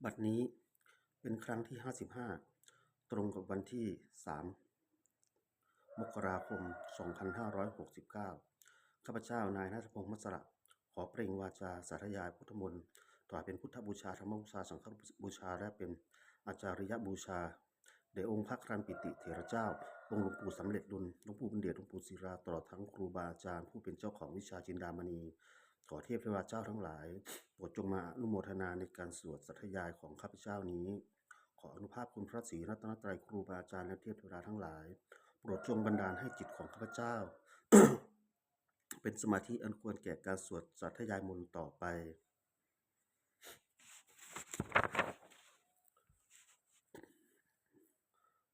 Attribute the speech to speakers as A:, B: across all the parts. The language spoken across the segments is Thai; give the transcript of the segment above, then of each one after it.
A: บัดนี้เป็นครั้งที่55ตรงกับวันที่3มกราคม2569ข้าพเจ้านายณัฐพงษ์ มัสระขอเปล่งวาจาสาธยายพุทธมนต์ถวายเป็นพุทธบูชาธรรมบูชาสังฆบูชาและเป็นอาจาริยบูชาแด่องค์พระครันปิติเถระเจ้าองค์หลวงปู่สำเร็จลุนหลวงปู่บุญเดชหลวงปู่ศิลาตลอดทั้งครูบาอาจารย์ผู้เป็นเจ้าของวิชาจินดามณีขอเทพเทวาเจ้าทั้งหลายโปรดจงมาอนุโมทนาในการสวดสาธยายของข้าพเจ้านี้ขออนุภาพคุณพระศรีรัตนตรัยครูบาอาจารย์และเทพเทวดาทั้งหลายโปรดจงบันดาลให้จิตของข้าพเจ้า เป็นสมาธิอันควรแก่การสวดสาธยายมนต์ต่อไป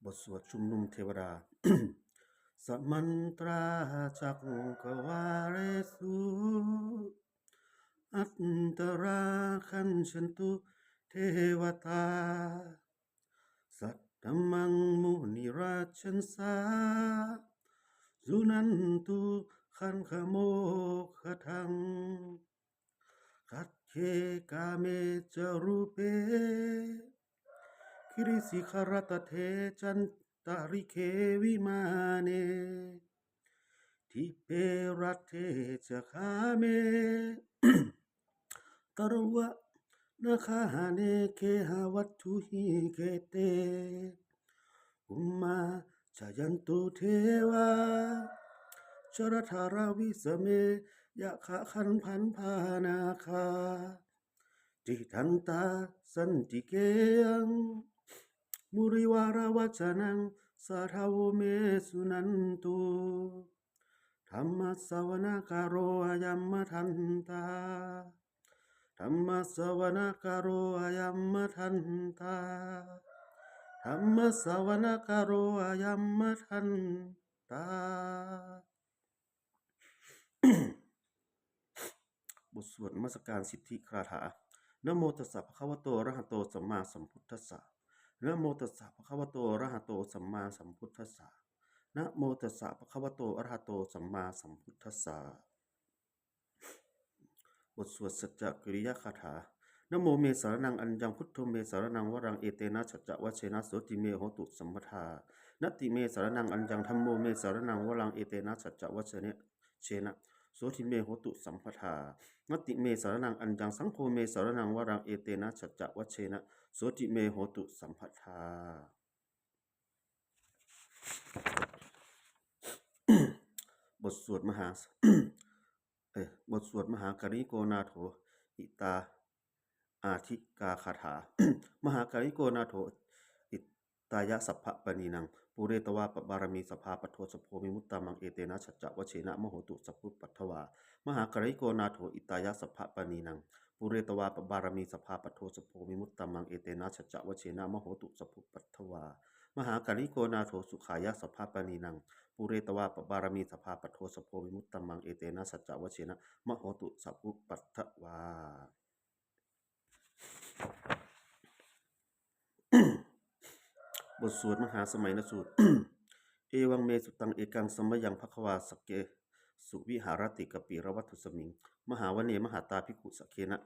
A: บทสวดชุมนุมเทวดา สัมมันตราจักกวาเรสุอัตตราคัญชันตุเทวตาสัตตมังมุนิราชันสาสุนันตุขันขโมขทังคัตเคกาเมจรูเปคิริสิขรตเทจันตาริเควิมาเนทิเปรัตเทจคาเม ตรวะนาคาเนเคหาวัตถุหิเกเตอุมมาจายันตุเทวาชรธาราวิสเมยะขะขันพันพานาคาจิทันตาสันติเกยังมุริวารวัจนังสาทาวเมสุนันตุธรรมสวนาการโรอายัมมทันตาธรรมสวนาการโรอายัมมทันตาธรรมสวนาการโรอายัมมทันตา บทสวดนมัสการสิทธิคาถานะโมตัสสะภะคะวะโตอะระหะโตสัมมาสัมพุทธัสสะนะโมตัสสะภะคะวะโตอะระหะโตสัมมาสัมพุทธัสสะนะโมตัสสะภะคะวะโตอะระหะโตสัมมาสัมพุทธัสสะบทสวดสัจจกิริยคาถานะโมเมสารนังอัญญังพุทโธเมสารนังวรังเอเตนะสัจจะวะเชนะโสติเมโหตุสัมปทานะติเมสารนังอัญญังธัมโมเมสารนังวรังเอเตนะสัจจะวะเชนะโสติเมโหตุสัมปทานติเมสารนังอัญญังสังโฆเมสารนังวรังเอเตนะสัจจะวะเชนะโสติเมโหตุสัมปทา บทสวดมหา บทสวดมหากริโกนาโถอิตาอาทิกาคาถา มหากริโกนาโถอิตายะสัพพะปณีนังปุเรตวาปบารมีสภาปโทสโพมิมุตตามังเอเตนะสัจจะวะเชนะมโหตุสัพพุปัทวามหากริโกนาโถอิตายะสัพพะปณีนังปุเรตวาปบารมีสภาปโทสโพมิมุตตามังเอเตนะสัจจะวะเชนะมโหตุสัพพุปัทวามหากริโกนาโถสุขายะสัพพะปณีนังปุเรตวาปบารมีสภาปโทสโพวิมุตตมังเอเตนะสัจจะวะเชนะมโหตุสัพพุปัทวา บทสวดมหาสมัยนสูตร เอวังเมสุตังเอกังสมยังภควาสเกสุวิหารติกปิรวัตถุสมิงมหาวเนมหาตาภิกขุสเคนะ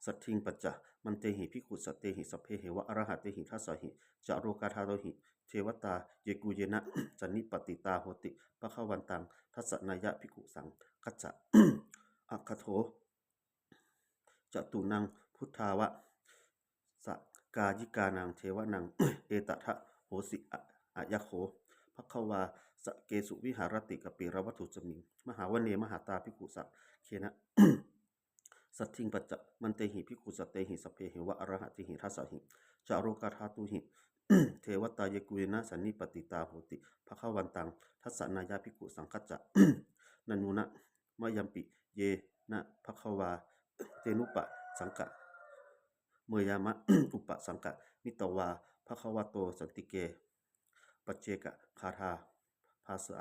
A: สัทธิงปัจจะมันเตหิภิกขุสเตหิสัพเพเหวะอรหัตเตหิทัสสหิจารุกาธาโตหิเทวตาเยกุเยนะ สันนิปติตาโหติภควันตังทัสสนายะภิกขุสังคัจจะ อัคคโถจตุนังพุทธาวะสกายิกานังเทวนัง เอตทะโหสิอะยะโขภควาสเกสุวิหารติกปิรวัตถุสมิงมหาวเนมหาตาภิกขุสักเคนะ สัทธิงปัจจะมันเตหิภิกขุสเตหิสเพหิวะอรหัติหิทัสสหิจารุกาธาตุหิ เทวตายกุยนะสันนิปติตาโหติภควันตังทัสสนายาภิกขุสังคัจจะ นันุนะมยัมปิเยนะภควาเตนุปะสังกะเมยามะ อุปสังกะมิตวาภควโตสันติเกปัจเจกะคาธาภาษา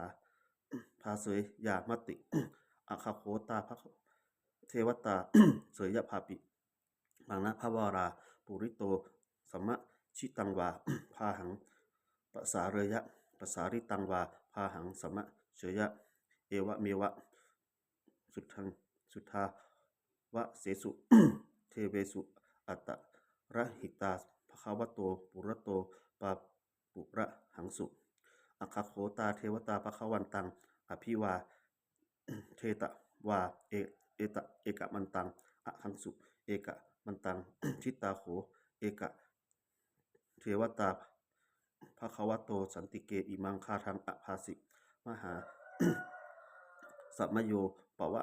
A: ภาเสยยามติ อาคาโคตาภเทวตา เสยยภาปิมังนะภวาราปุริโตสัมมะชิตังวา พาหังปสาเรยะปสาริตังวาพาหังสัมมะเฉยะเอวะเมวะสุทธาวะเสสุ เท เวสุอัตตระหิตาภควโตปุระโตปาปุระหังสุอคโขตาเทวตาภควันตังอภิวาเทตวาเอกมันตังอหังสุเอกมันตังชิตาโขเอกเทวตาภควโตสันติเกอิมังคาทังอภาสิมหา สัมมโยปวะ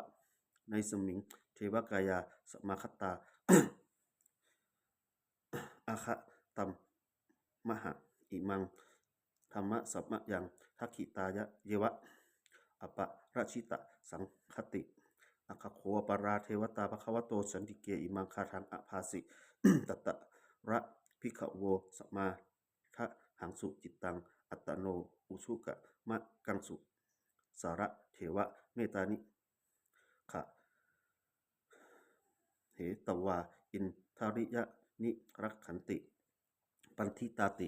A: ในสมิงเทวกายาสมาคตา อาคะตัมมหาอิมังธรรมะสัมมะยังทักขิตายะเยวะอปะราชิตะสังคติอคโขปราเทวตาภควโตสันติเกอิมังคาทังอภาสิ ตัตตะระภิกขโวสัมมาทะหังสุจิตตังอัตตโนอุชุกะมะกังสุสาระเทวะเมตานิขะเหตวาอินทาริยะนิรักขันติปันทิตาติ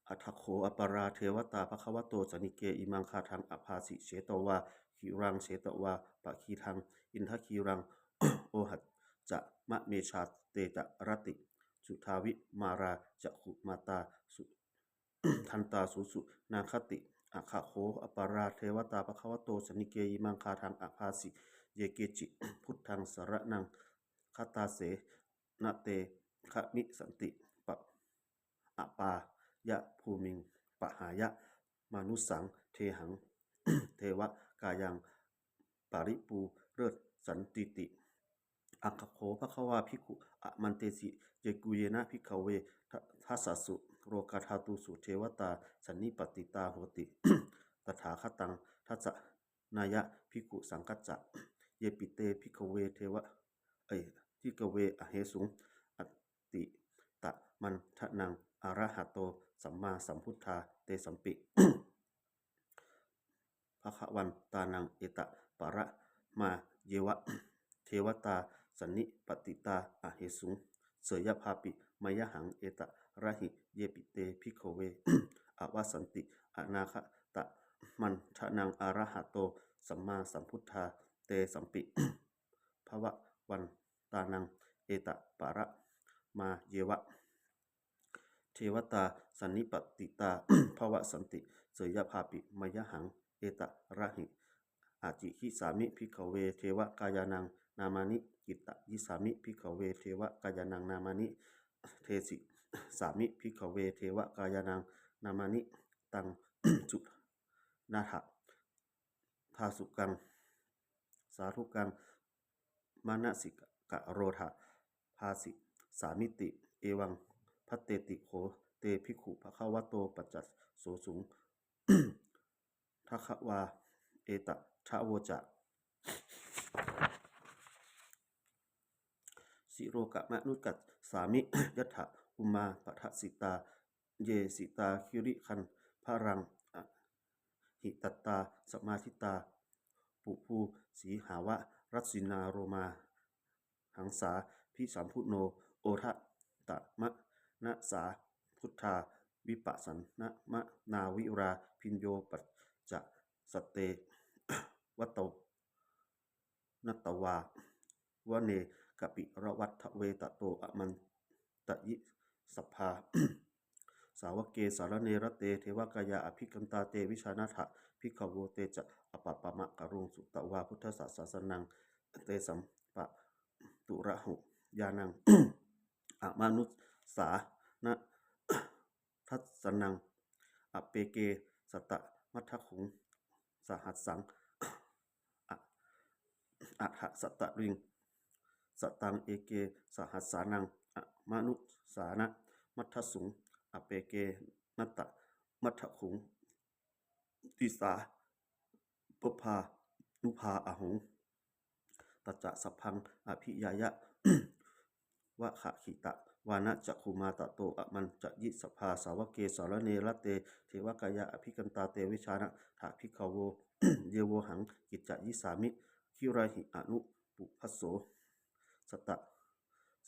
A: อัฏฐโขอปราเทวตาภควโตสนิเกอิมังคาทังอภาสิเฉตวาขีรังเฉตวาปะคีทังอินทคีรัง โอหัจจะมะเมชาเตจะรติสุทาวิมาราจะขุมาตาสุ ทันตาสุสุนาคติอะคะโขอปราเทวตาภควโตสนิเกอิมังคาทังอภาสิเยเกจิพุทธังสรนังคตาเสนะเตคะมิสันติปะอะปายะภูมิงปะหายะมานุสังเทหัง เทวกายังปาริปูเลิศสันติติอัคคโขภควาภิกขุอะมันเตสิเยกุเยนะภิกขเวทัสสสุโรกาธาตุสุเทวตาสันนิปติตาโหติ ตถาคตังทัสสะนายะภิกขุสังกัจจะเยปิเตภิกขเวเทวะภิกขเวอเหสุงอติตะมันทะนังอะระหะโตสัมมาสัมพุทธาเตสัมปิ ภควันตานังเอตปะระมาเยวะ เทวตาสันนิปติตาอะเหสุงเสยภาปิมยหังเอตระหิเยปิเตภิกขเว อวสันติอนาคตะมันทะนังอะระหะโตสัมมาสัมพุทธาเตสัมปิ ภววันตานังเอตปะระมาเยวะ เทวตาสันนิปติตา ภวสันติเสยภาปิมยหังเอตระหิอาจิหิสามิภิกขเวเทวกายานังนามานิกิตตยิสามิภิกขเวเทวกายานังนามานิเทสิสามิภิกขเวเทวกายานังนามานิตัง จุนาถะทาสุกังสาธุกังมานะสิกะโรธาภาสิสามิติเอวังพัตเตติโขเตภิกขุภควโตปัจจัสโสสุง ทัควาเอตทะโวจะสิโรกะมะนุกัสสามิ ยัตถะอุมาปทสิตาเยสิตาคิริคันพารังหิตตาสมาธิตาปุภูสีหาวะรัสินาโรมาหังสาพิสัมพุโนโอทะตะมะนะสาพุทธาวิปัสสนะมะนาวิราพิญโยปัจจะสเต วัตโตนัตตวาวะเนกปิระวัตถเวตโตอมันตยิสัพพา สาวกเกสารเนรเตเทวกายาอภิกันตาเตวิชานาถะภิกขโวเตจะอปปะมะกะรุงสุตวาพุทธศาสนังเตสัมปะตุระหุยานัง อมานุสานะ ทัสสนังอเปเกสตะมัทธขุงสหัสสัง อะหะสตะริงสตังเอเกสหัสสานังอะมานุสานะมัทธสุงอเปเกนัตตะมัทธขุงติสาปุพานุภาอหุงตัจจะสัพพังอภิยายะ วะขะขิตะวานะจักขุมาตะโตอะมันจะยิสภาสาวกเกสารเนรเตเทวกายะอภิกันตาเตวิชานะถาภิกขโว เยโวหังกิจจะยิสามิคิราหิอนุปุพัสโสสตะ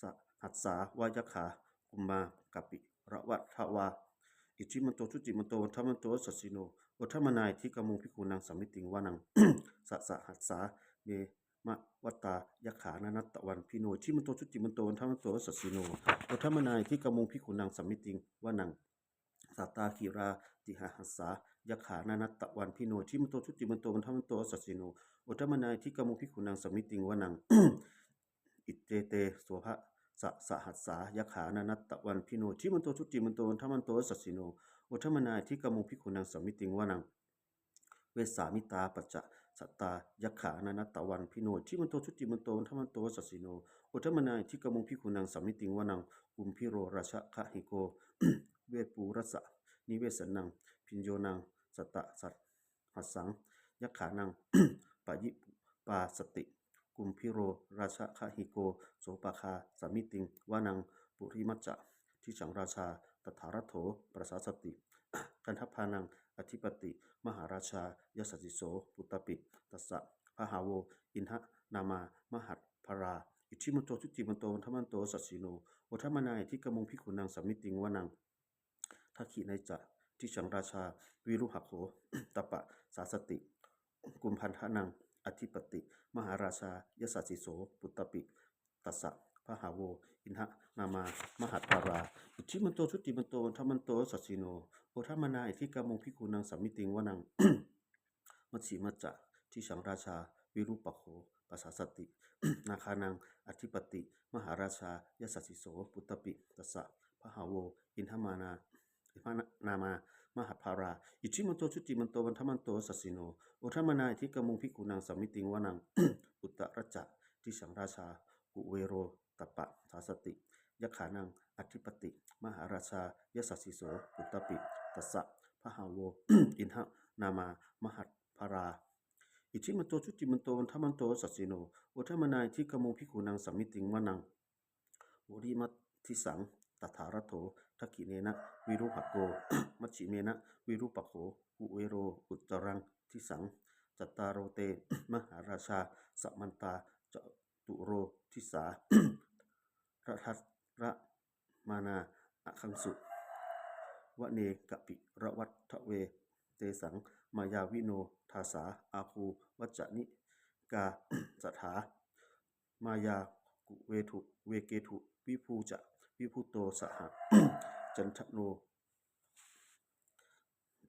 A: สหัสสาวายขากุมมากัปปิระวัตถวาอิจิมันโตทุจิมันโตวัฏมันโตสัสสิโนวัฏมนายที่กมุงพิกุนังสมิติงวานัง สหัสสาเน มะวัตตายะขานานัตตะวันพิโนชิมันโตชุติมันโตวันทมันโตสัสสิโนโอทัมมนายที่กมุงพิขุนังสัมมิติงวานังสัตตาคีราติหหัสสายะขานานัตตะวันพิโนชิมันโตชุติมันโตวันทมันโตสัสสิโนโอทัมมนายที่กมุงพิขุนังสัมมิติงวานัง อิเตเตโสภะสหัสสายะขานานัตตะวันพิโนชิมันโตชุติมันโตวันทมันโตสัสสิโนโอทัมมนายที่กมุงพิขุนังสัมมิติงวานังเวสามิตาปัจจะสัตตายะขานานัตตะวันพิโนชิมันโตชุติมันโตวันทมันโตสัสสิโนโอทัมมนายที่กมุงพิขุนังสัมมิติงวานังกุมพิโรราชคะหิโก เวปูรัสสะนิเวสนังพิญโยนังสัตตะสัตหัสสังยะขานัง ปะยิปาสติกุมพิโรราชคะหิโกโสปาคาสามิติงวานังปุริมัจจะที่ฉังราชาตถารัตโถประสาสติ กันทพานังอธิปติมหาราชายสัสสิโสปุตตปิตัสสะพหาโวอินทนามามหัตภราอิชิมันโตทุติมันโตธรรมันโตสัสสิโนโอทัมมนายที่กมุงพิขุนังสัมมิติงวานังทักขิในจะที่ฉังราชาวิรุหโข ตปะสาสติกุมพันธนังอธิปติมหาราชายสัสสิโสปุตตปิตัสสะพหาโวอินทนามามหัตภราอิชิมันโตทุติมันโตธรรมันโตสัสสิโนโอทัมมนายที่กมุงพิขุนังสัมมิติงวานัง มัชฌิมัจจะที่ฉังราชาวิรุปโขปัสสาสติ นาคานังอธิปติมหาราชายสัสสิโสปุตตปิตัสสะพหาโวอินทมานามามหัตภาราอิชิมันโตชุติมันโตวันทมันโตสัสสิโนโอทัมมนายที่กมุงพิกุนังสัมมิติงวานัง อุตตรัจจะที่ฉังราชากุเวโรตปะสาสติยะขานังอธิปติมหาราชายสัสสิโสปุตตปิตัสสะพหาโว อินทนามามหัตภาราอิชิมันโตชุติมันโตวันทมันโตสัสสิโนโอทัมมนายที่กมุงพิกุนังสัมมิติงวานังวริมัตทิสังตถารัตโถทักขิเนนะวิรุหโก มัชฌิเมนะวิรุปโขกุเวโรอุตตรังทิสังจัตตารโรเต มหาราชาสัมมันตาจตุโรทิสา ระทัสระมานาอคังสุวเนกปิระวัตทะเวเตสังมายาวิโนทาสาอาคูวัจจนิกา สถามายากุเวทุเวเกทุวิภูจะวิภูโตสห จันทโน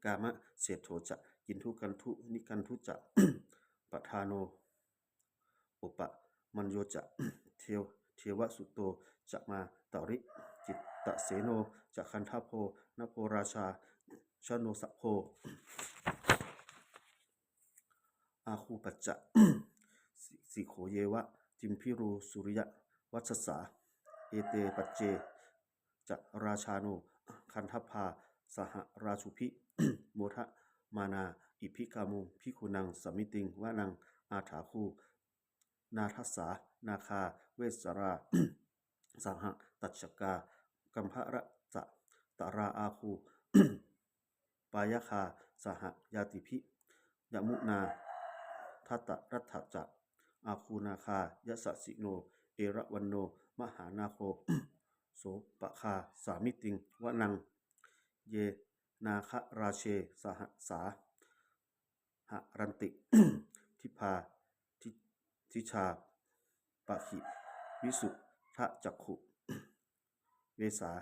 A: กามะเศรษโธจะกินทุกันทุนิกันทุจะ ปทาโนโอปะมัญโยจะ เทวสุโตจะมาตริจิตตเสโนจะคันทาโพนโพราชาชโนสะโพ อาคูปัจจะ สิโขเยวะจิมพิรูสุริยะวัชสาเอเตปัจเจจะราชาโนคันทพาสหราชุพิ โมทะมานาอิพิกามุพิคุนังสมิติงวานังอาถาคูนาทัสสานาคาเวสรา สหตัชกากัมภระจะตราอาคู ปายคาสหยาติพิยมุนาทัตตรัฐจักอาคูนาคายสัสสิโนเอระวันโนมหานาโค โสปคาสามิติงวนังเยนาคราเชสหสาหรันติ ทิพาทิชาปะหิวิสุทะจักขุ เวสา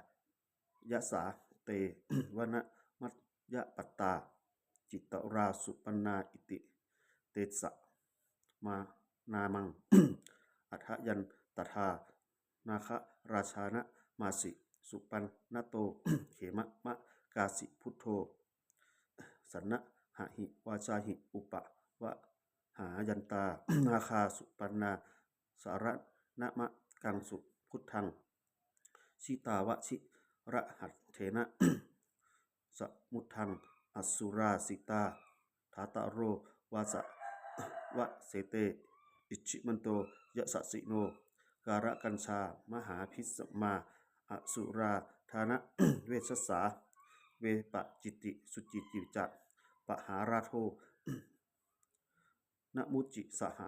A: ยะสาเต วนะมัตยะปัตตาจิตตราสุปนาอิติเตสะมานามัง อัฏฐยันตถานาคราชานะมาสิสุปันนโต เขมะมะกาสิพุทโธสันนะหะหิวาจาหิอุปะวะหายันตา นาคาสุปันนาสารนะมะกังสุพุทธังชิตาวชิระหัตเถนะ สมุทังอสุราสิตาทาตาโรวาสะวะเสเตอิชิมันโตยะสัสสิโนการะกัญชามหาพิสมาอสุราธานะ เวชสาเวปะจิติสุจิติจะปหาราโท นะมุจิสห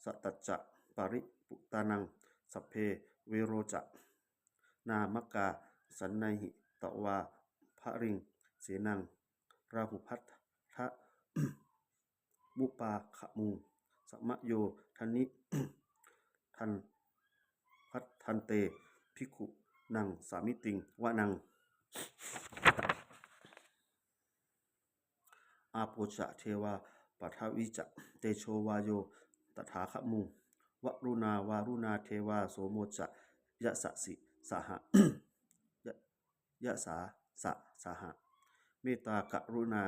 A: สัตตจะปริปุตานังสัพเพเวโรจะนามกาสันไนหิตวาภริงเสนังราหุพัทธะ มุปาขมุง สมะโยทันนิ ทันพัททันเตภิกขุนังสามิติงวะนังอาโปจะเทวาปัทวิจะเตโชวาโยตถาคมุงวรุณาวารุณาเทวาโสโมจะยะสะสิสหะ ยะสาสะสหะเมตตากรุณา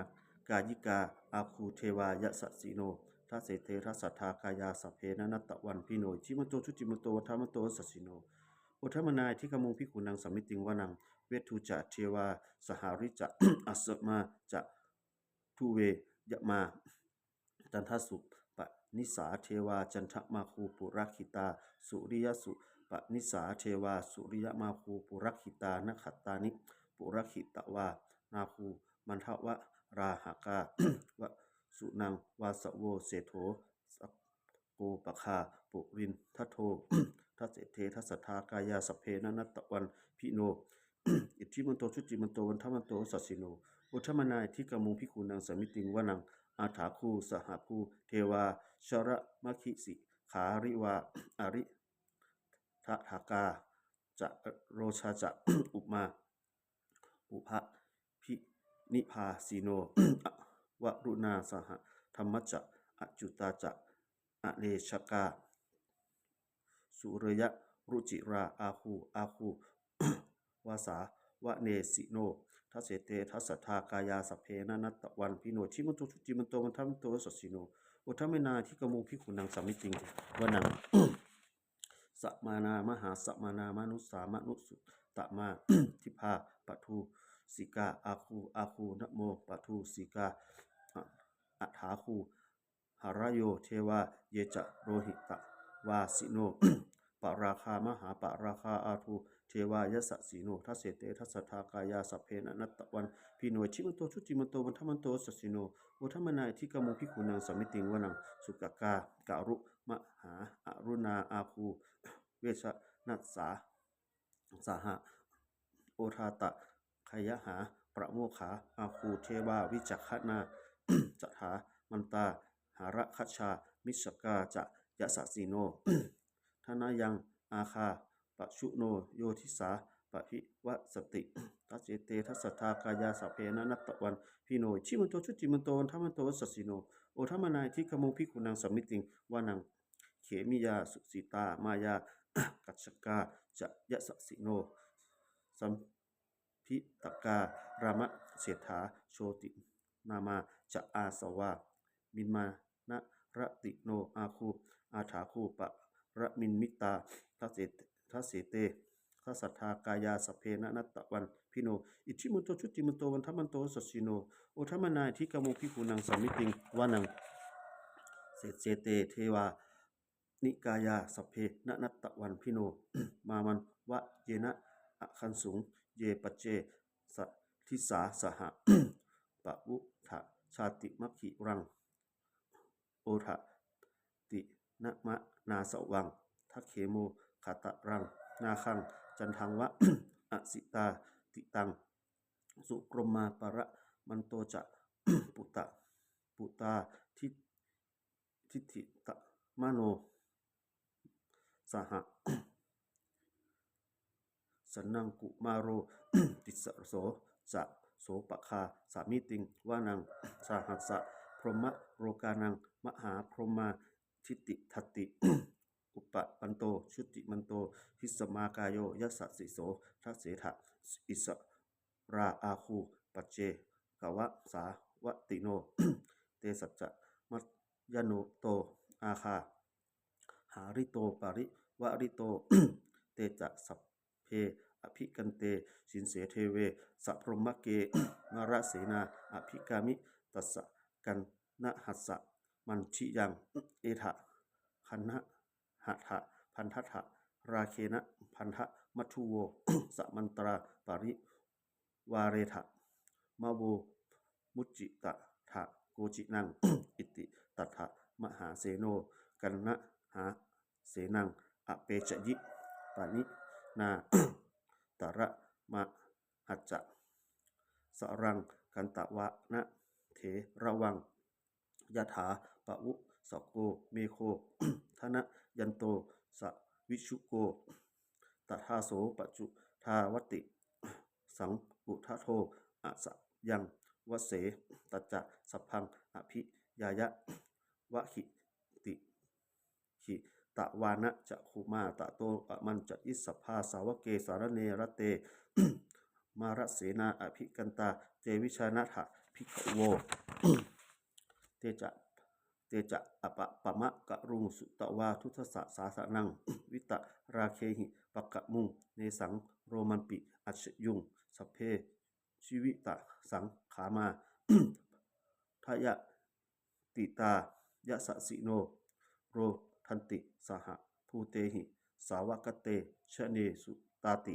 A: กายิกาอาคูเทวายะสะสิโนทัสเสเททัสสัทธากายาสัพเพนะนัตตะวันพิโนจิมันโตชุจิมันโตธรรมโตสัสสิโนอุทมนายที่กมุงพิกุนังสมิติงวานังเวทุจะเทวาสหาริจะ อัสสมาจะทุเวยะมาจันทสุปนิสาเทวาจันทมาคูปุรักขิตาสุริยสุปนิสาเทวาสุริยมาคูปุรักขิตานขัตตานิปุรักขิตวานาคูมันทวะราหากา วะสุนังวาสโวเสโธสักโกปคาปุรินทัทโท ทัสเสเททัสสทากายาสเพนะนัตตะวันพิโน อิทธิมันโตชุติมันโตวันทมันโตสัสสิโนอุทมนายที่กมุงพิกุนังสมิติงวานังอาถาคูสหคูเทวาชระมะคิสิขาริวาอาริทะทากาจะโรชาจะ อุมาอุภะพินิพาสีโน วรุณาสหธรรมจะอจุตาจะอเนชกาสุรยะรุจิราอาคู วาสาวะเนสิโนทัสเสเตทัสสทากายาสเพนะนัตตะวันพิโนชิมันโตชุจิมันโตมันทัมโตสัสสิโนอุทมนาที่กมุงพิกุนังสมิติงวนัง สมานามหาสมานามนุสามนุสุตมา ทิพาปทุสิกาอาคูนะโมปทุสิกาอัฏฐาคูหารโยเทวาเยจะโรหิตะวาสิโน ปราคามหาปราคาอาทูเทวายะสะสีโนทัสเสเตทัสสทากายาสเพนะนัตตะวันพิโนชิมันโตชุจิมันโตวันทมันโตสัสสิโนอุทมนายที่กมุงพิกุนังสมิติงวนังสุกกาการุมหาอรุณาอาคูเวชนัสสาสหะโอทาตะขยหาประโมขาอาคูเทวาวิจักขนา จัตถามันตาหาระคัชชามิสกาจะยะสะสีโน ทนายังอาคาปะชุโนโยทิสาปะพิวัสติ ทัสเจเตทัสสทากายาสเพนะนัตตะวันพิโนชิมันโตชุติมันโตวันทมันโตสัสสิโนโอทมนายที่กมุงพิกุนังสมิติงวานังเขมิยาสุสิตามายา กัจฉกาจะยะสะสิโนสัมพิตการามะเศรษฐาโชตินามาจะอาสวามินมานะระติโนอาคูอาถาคูปะระมินมิตาทัสเสเตทัสสัทธากายาสเพนะนัตตะวันพิโนอิทธิมันโตชุติมันโตวันทมันโตสัสสิโนโอทมนายที่กมุงพิกุนังสมิติงวานังเสเตเทวานิกายาสเพนะนัตตะวันพิโน มามันวะเยนะอคันสุงเยปเจสัทิสาสหะ ปะวุถะชาติมัคคิรังโอทะตินะมะนาสวังทักเขโมขาตะรังนาคังจันทังวะ อสิตาติตังสุกรมมาปะระมันโตจะ ปุตาทิฏฐิตะมโนสหะ สนังกุมาโร ติสโสจะโสปะคาสามิติงวานังสาหัสสะพรหมโรกานังมหาพรหมาทิติทัตติ อุปปันโตชุติมันโตหิสมากายโยยัสสะสิโสทัสเสถะอิสราอาคูปัจเจกวะสาวติโน เตสัจจะมัตยโนโตอาคาหาริโตปาริวริโต เตจะสัพเพอภิกันเตสินเสเทเวสัพพรหมเก มารเสนาอภิกามิตัสสะกันนะหัสสะมันชิยังเอทะคันนะหัตถะพันทัตถะราเคนะพันทะมัทุโว สมันตราปาริวาเรทะมาโวมุจจิตะทะโกจินัง อิติตัทธะมหาเสโนกันนะหาเสนังอเปจยิปานินา ตระมะหัจจะสรังกันตะวะนะเถระวังยถาปะวุส สโกเมโค ธนะยันโตสวิชุโกตถาโสปัจจุทาวติ สังปุทะโทอะสะยังวเสตัจจะสัพพังอภิยายะวะหิติหิตะวานะจะคุมาตะโตอะมันจะอิสสพพาสาวเกสารเนรเต มารเสนาอภิกันตาเตวิชานะถะภิกขโว เตจะอปะปะมะกะรุงสุตวาทุทธสสาสนัง วิตะราเคหิปะกะมุงเนสังโรมันปิอัชยุงสัพเพชีวิตะสังขามา ทายะติตายะสะสิโนโรทันติสหภูเตหิสาวกเตชะเนสุตาติ